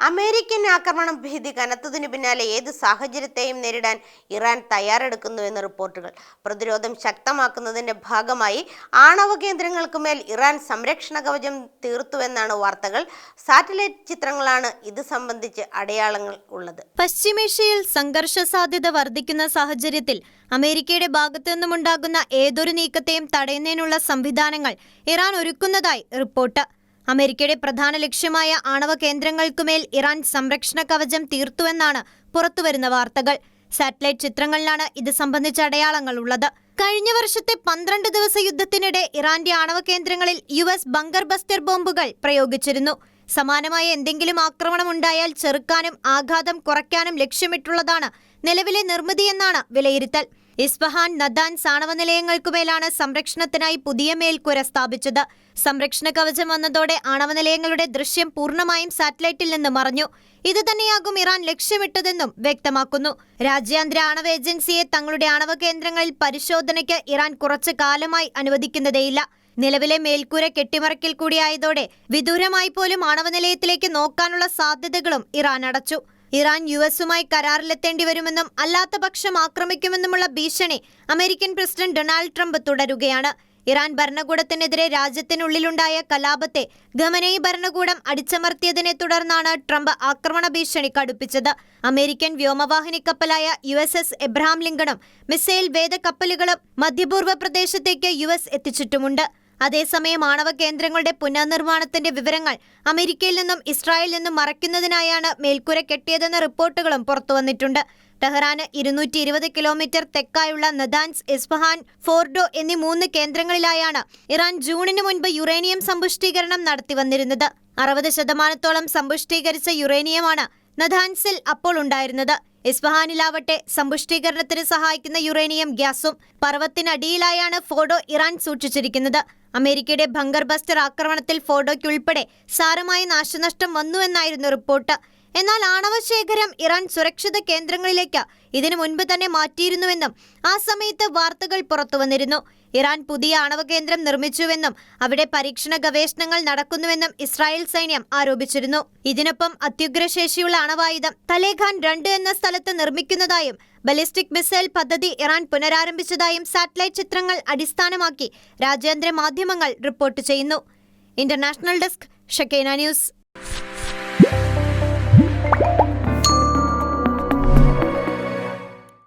American ആക്രമണ ഭീതി കനത്തതിനു പിന്നാലെ ഏത് സാഹചര്യത്തെയും നേരിടാൻ ഇറാൻ തയ്യാറെടുക്കുന്നുവെന്ന് റിപ്പോർട്ടുകൾ. പ്രതിരോധം ശക്തമാക്കുന്നതിന്റെ ഭാഗമായി ആണവ കേന്ദ്രങ്ങൾക്കുമേൽ ഇറാൻ സംരക്ഷണ കവചം തീർത്തുവെന്നാണ് വാർത്തകൾ. സാറ്റലൈറ്റ് ചിത്രങ്ങളാണ് ഇത് സംബന്ധിച്ച് അടയാളങ്ങൾ ഉള്ളത്. പശ്ചിമേഷ്യയിൽ സംഘർഷ സാധ്യത വർദ്ധിക്കുന്ന സാഹചര്യത്തിൽ അമേരിക്കയുടെ ഭാഗത്തു നിന്നുമുണ്ടാകുന്ന ഏതൊരു നീക്കത്തെയും തടയുന്നതിനുള്ള സംവിധാനങ്ങൾ ഇറാൻ ഒരുക്കുന്നതായി റിപ്പോർട്ട്. അമേരിക്കയുടെ പ്രധാന ലക്ഷ്യമായ ആണവ കേന്ദ്രങ്ങൾക്കുമേൽ ഇറാൻ സംരക്ഷണ കവചം തീർത്തുവെന്നാണ് പുറത്തുവരുന്ന വാർത്തകൾ. സാറ്റലൈറ്റ് ചിത്രങ്ങളിലാണ് ഇത് സംബന്ധിച്ച അടയാളങ്ങൾ ഉള്ളത്. കഴിഞ്ഞ വർഷത്തെ 12 ദിവസ യുദ്ധത്തിനിടെ ഇറാന്റെ ആണവ കേന്ദ്രങ്ങളിൽ US ബങ്കർ ബസ്റ്റർ ബോംബുകൾ പ്രയോഗിച്ചിരുന്നു. സമാനമായ എന്തെങ്കിലും ആക്രമണം ഉണ്ടായാൽ ചെറുക്കാനും ആഘാതം കുറയ്ക്കാനും ലക്ഷ്യമിട്ടുള്ളതാണ് നിലവിലെ നിർമ്മിതിയെന്നാണ് വിലയിരുത്തൽ. ഇസ്ഫഹാൻ, നദാൻസ് ആണവ നിലയങ്ങൾക്കുമേലാണ് സംരക്ഷണത്തിനായി പുതിയ മേൽക്കൂര സ്ഥാപിച്ചത്. സംരക്ഷണ കവചം വന്നതോടെ ആണവ നിലയങ്ങളുടെ ദൃശ്യം പൂർണ്ണമായും സാറ്റലൈറ്റിൽ നിന്ന് മറഞ്ഞു. ഇത് തന്നെയാകും ഇറാൻ ലക്ഷ്യമിട്ടതെന്നും വ്യക്തമാക്കുന്നു. രാജ്യാന്തര ആണവ ഏജൻസിയെ തങ്ങളുടെ ആണവ കേന്ദ്രങ്ങളിൽ പരിശോധനയ്ക്ക് ഇറാൻ കുറച്ചു കാലമായി അനുവദിക്കുന്നതേയില്ല. നിലവിലെ മേൽക്കൂര കെട്ടിമറക്കൽ കൂടിയായതോടെ വിദൂരമായി പോലും ആണവ നിലയത്തിലേക്ക് നോക്കാനുള്ള സാധ്യതകളും ഇറാൻ അടച്ചു. ഇറാൻ US-ഉമായി കരാറിലെത്തേണ്ടി വരുമെന്നും അല്ലാത്ത പക്ഷം ആക്രമിക്കുമെന്നുമുള്ള ഭീഷണി അമേരിക്കൻ പ്രസിഡന്റ് ഡൊണാൾഡ് ട്രംപ് തുടരുകയാണ്. ഇറാൻ ഭരണകൂടത്തിനെതിരെ രാജ്യത്തിനുള്ളിലുണ്ടായ കലാപത്തെ ഖമനേയി ഭരണകൂടം അടിച്ചമർത്തിയതിനെ തുടർന്നാണ് ട്രംപ് ആക്രമണ ഭീഷണി കടുപ്പിച്ചത്. അമേരിക്കൻ വ്യോമവാഹിനി കപ്പലായ USS എബ്രഹാം ലിങ്കണും മിസൈൽ വേദ കപ്പലുകളും മധ്യപൂർവ്വ പ്രദേശത്തേക്ക് US എത്തിച്ചിട്ടുമുണ്ട്. അതേസമയം ആണവ കേന്ദ്രങ്ങളുടെ പുനർനിർമ്മാണത്തിന്റെ വിവരങ്ങൾ അമേരിക്കയിൽ നിന്നും ഇസ്രായേലിൽ നിന്നും മറയ്ക്കുന്നതിനായാണ് മേൽക്കൂര കെട്ടിയതെന്ന റിപ്പോർട്ടുകളും പുറത്തുവന്നിട്ടുണ്ട്. ടെഹ്റാന് 220 കിലോമീറ്റർ തെക്കായുള്ള നദാൻസ്, ഇസ്ഫഹാൻ, ഫോർഡോ എന്നീ 3 കേന്ദ്രങ്ങളിലായാണ് ഇറാൻ ജൂണിന് മുൻപ് യുറേനിയം സമ്പുഷ്ടീകരണം നടത്തിവന്നിരുന്നത്. 60% സമ്പുഷ്ടീകരിച്ച യുറേനിയമാണ് നദാൻസിൽ അപ്പോൾ ഉണ്ടായിരുന്നത്. ഇസ്ഫഹാനിലാവട്ടെ സമ്പുഷ്ടീകരണത്തിന് സഹായിക്കുന്ന യുറേനിയം ഗ്യാസും. പർവ്വത്തിനടിയിലായാണ് ഫോർഡോ ഇറാൻ സൂക്ഷിച്ചിരിക്കുന്നത്. അമേരിക്കയുടെ ബങ്കർ ബസ്റ്റർ ആക്രമണത്തിൽ ഫോർഡോയ്ക്കുൾപ്പെടെ സാരമായ നാശനഷ്ടം വന്നുവെന്നായിരുന്നു റിപ്പോർട്ട്. എന്നാൽ ആണവ ശേഖരം ഇറാൻ സുരക്ഷിത കേന്ദ്രങ്ങളിലേക്ക് ഇതിനു മുൻപ് തന്നെ മാറ്റിയിരുന്നുവെന്നും ആ സമയത്ത് വാർത്തകൾ പുറത്തുവന്നിരുന്നു. ഇറാൻ പുതിയ ആണവ കേന്ദ്രം നിർമ്മിച്ചുവെന്നും അവിടെ പരീക്ഷണ ഗവേഷണങ്ങൾ നടക്കുന്നുവെന്നും ഇസ്രായേൽ സൈന്യം ആരോപിച്ചിരുന്നു. ഇതിനൊപ്പം അത്യുഗ്രശേഷിയുള്ള അണവായുധം തലേഖാൻ 2 എന്ന സ്ഥലത്ത് നിർമ്മിക്കുന്നതായും ബലിസ്റ്റിക് മിസൈൽ പദ്ധതി ഇറാൻ പുനരാരംഭിച്ചതായും സാറ്റലൈറ്റ് ചിത്രങ്ങൾ അടിസ്ഥാനമാക്കി രാജ്യാന്തര മാധ്യമങ്ങൾ റിപ്പോർട്ട് ചെയ്യുന്നു. ഇന്റർനാഷണൽ ഡെസ്ക്, ഷെക്കേന ന്യൂസ്.